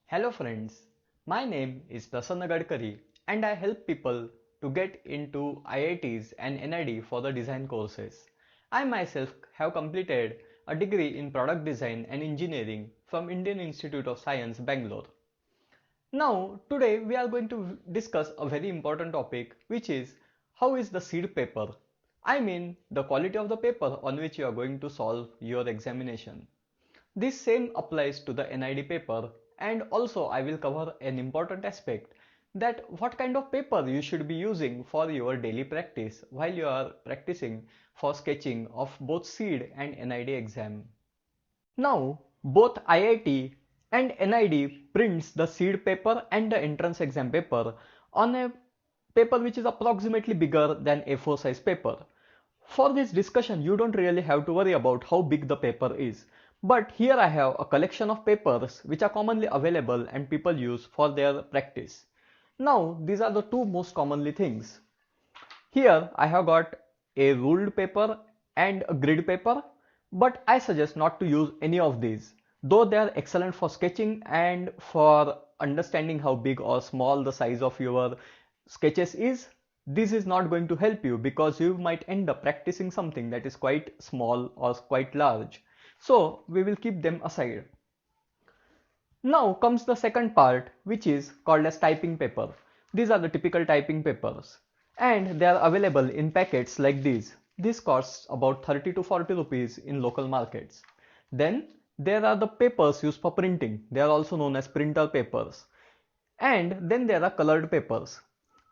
Hello friends, my name is Prasanna Gadkari and I help people to get into IITs and NID for the design courses. I myself have completed a degree in product design and engineering from Indian Institute of Science, Bangalore. Now, today we are going to discuss a very important topic, which is how is the seed paper? I mean the quality of the paper on which you are going to solve your examination. This same applies to the NID paper, and also I will cover an important aspect, that what kind of paper you should be using for your daily practice while you are practicing for sketching of both seed and NID exam. Now, both IIT and NID prints the seed paper and the entrance exam paper on a paper which is approximately bigger than A4 size paper. For this discussion, you don't really have to worry about how big the paper is. But here I have a collection of papers which are commonly available and people use for their practice. Now, these are the two most commonly things. Here I have got a ruled paper and a grid paper, but I suggest not to use any of these. Though they are excellent for sketching and for understanding how big or small the size of your sketches is, this is not going to help you because you might end up practicing something that is quite small or quite large. So we will keep them aside. Now comes the second part, which is called as typing paper. These are the typical typing papers and they are available in packets like these. This costs about 30 to 40 rupees in local markets. Then there are the papers used for printing. They are also known as printer papers. And then there are colored papers.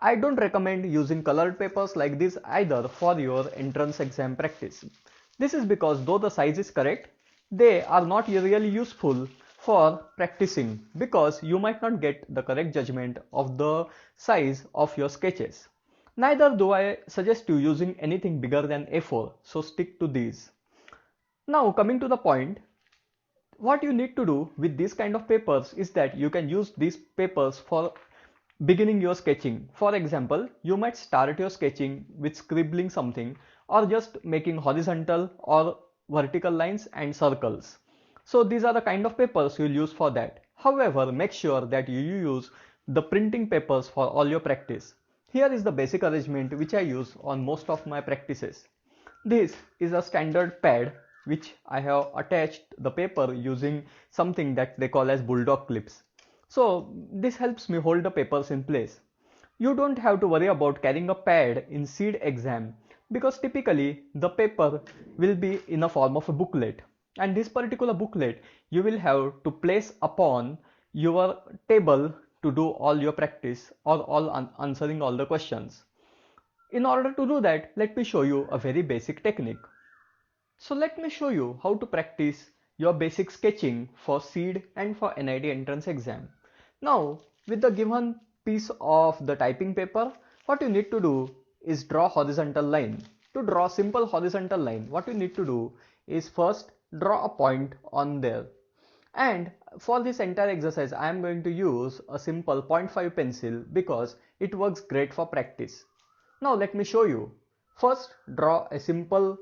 I don't recommend using colored papers like this either for your entrance exam practice. This is because though the size is correct, they are not really useful for practicing because you might not get the correct judgment of the size of your sketches. Neither do I suggest you using anything bigger than A4, so stick to these. Now coming to the point, what you need to do with these kind of papers is that you can use these papers for beginning your sketching. For example, you might start your sketching with scribbling something or just making horizontal or vertical lines and circles. So these are the kind of papers you'll use for that. However, make sure that you use the printing papers for all your practice. Here is the basic arrangement which I use on most of my practices. This is a standard pad which I have attached the paper using something that they call as bulldog clips. So this helps me hold the papers in place. You don't have to worry about carrying a pad in seed exam because typically the paper will be in a form of a booklet, and this particular booklet you will have to place upon your table to do all your practice or answering all the questions. In order to do that, let me show you a very basic technique. So let me show you how to practice your basic sketching for seed and for NID entrance exam. Now, with the given piece of the typing paper, what you need to do is draw horizontal line. To draw simple horizontal line, what you need to do is first draw a point on there. And for this entire exercise, I am going to use a simple 0.5 pencil because it works great for practice. Now let me show you. First, draw a simple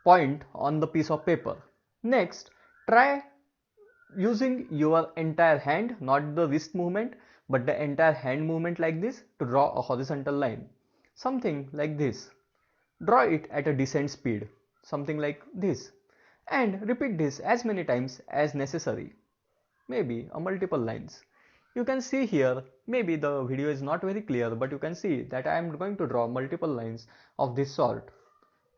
point on the piece of paper. Next, try using your entire hand, not the wrist movement, but the entire hand movement like this to draw a horizontal line. Something like this. Draw it at a decent speed, something like this. And repeat this as many times as necessary. Maybe a multiple lines. You can see here, maybe the video is not very clear, but you can see that I am going to draw multiple lines of this sort.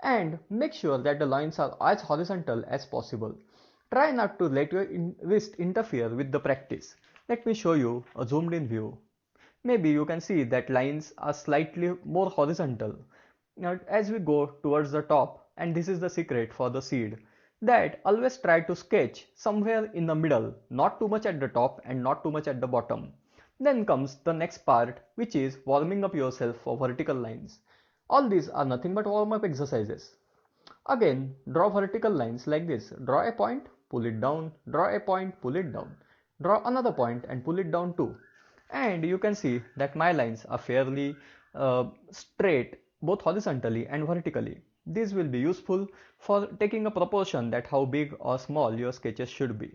And make sure that the lines are as horizontal as possible. Try not to let your wrist interfere with the practice. Let me show you a zoomed in view. Maybe you can see that lines are slightly more horizontal. Now, as we go towards the top, and this is the secret for the seed, that always try to sketch somewhere in the middle, not too much at the top and not too much at the bottom. Then comes the next part, which is warming up yourself for vertical lines. All these are nothing but warm-up exercises. Again, draw vertical lines like this. Draw a point, pull it down, draw a point, pull it down. Draw another point and pull it down too. And you can see that my lines are fairly straight, both horizontally and vertically. These will be useful for taking a proportion that how big or small your sketches should be.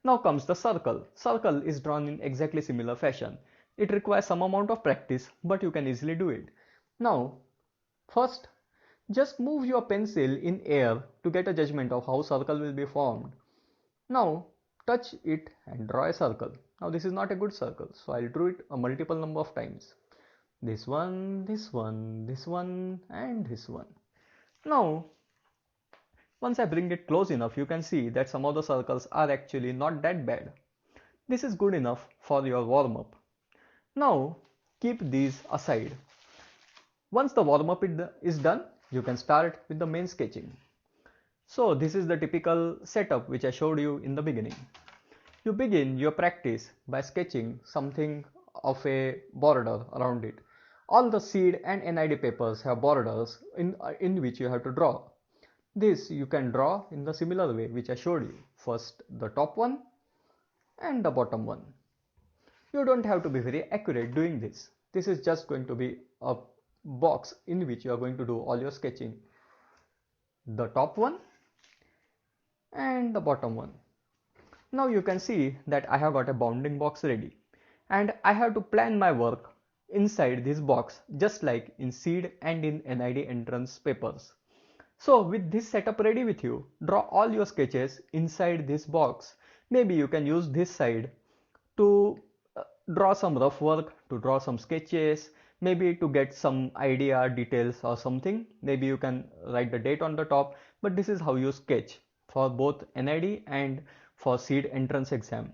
Now comes the circle. Circle is drawn in exactly similar fashion. It requires some amount of practice, but you can easily do it. Now, first, just move your pencil in air to get a judgment of how circle will be formed. Now, touch it and draw a circle. Now this is not a good circle, so I'll draw it a multiple number of times. This one, this one, this one, and this one. Now, once I bring it close enough, you can see that some of the circles are actually not that bad. This is good enough for your warm-up. Now, keep these aside. Once the warm-up is done, you can start with the main sketching. So this is the typical setup which I showed you in the beginning. You begin your practice by sketching something of a border around it. All the seed and NID papers have borders in which you have to draw. This you can draw in the similar way which I showed you. First the top one and the bottom one. You don't have to be very accurate doing this. This is just going to be a box in which you are going to do all your sketching. The top one and the bottom one. Now you can see that I have got a bounding box ready, and I have to plan my work inside this box just like in seed and in NID entrance papers. So with this setup ready with you, draw all your sketches inside this box. Maybe you can use this side to draw some rough work, to draw some sketches, maybe to get some idea, details or something. Maybe you can write the date on the top, but this is how you sketch for both NID and for seed entrance exam.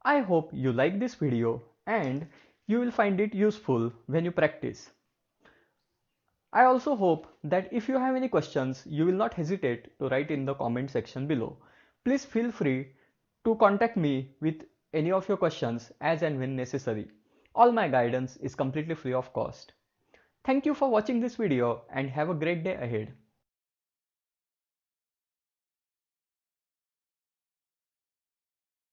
I hope you like this video and you will find it useful when you practice. I also hope that if you have any questions, you will not hesitate to write in the comment section below. Please feel free to contact me with any of your questions as and when necessary. All my guidance is completely free of cost. Thank you for watching this video and have a great day ahead.